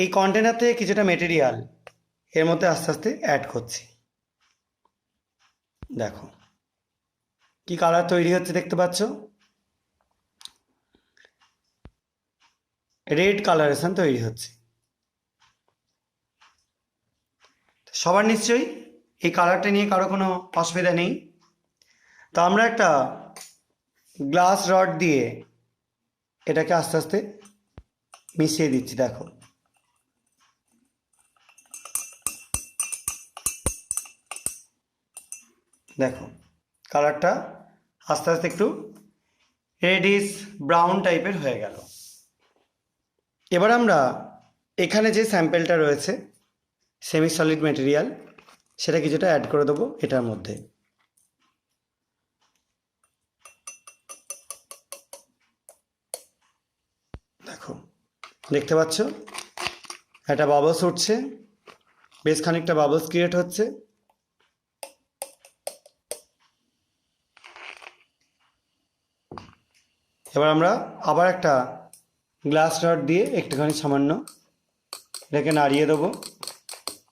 এই কন্টেনার থেকে কিছুটা মেটেরিয়াল এর মধ্যে আস্তে আস্তে অ্যাড করছি। দেখো কি কালার তৈরি হচ্ছে দেখতে পাচ্ছ, রেড কালারেশন তৈরি হচ্ছে। সবার নিশ্চয়ই এই কালারটা নিয়ে কারো কোনো অসুবিধা নেই। তো আমরা একটা গ্লাস রড দিয়ে এটাকে আস্তে আস্তে মিশিয়ে দিচ্ছি। দেখো দেখো কালারটা আস্তে আস্তে একটু রেডিশ ব্রাউন টাইপের হয়ে গেল। এবার আমরা এখানে যে স্যাম্পেলটা রয়েছে সেমি সলিড মেটেরিয়াল, সেটা কিছুটা অ্যাড করে দেবো এটার মধ্যে। দেখো দেখতে পাচ্ছ একটা বাবলস উঠছে, বেশ খানিকটা বাবলস ক্রিয়েট হচ্ছে। এবার আমরা আবার একটা গ্লাস রড দিয়ে একটুখানি সামান্য এটাকে নাড়িয়ে দেবো।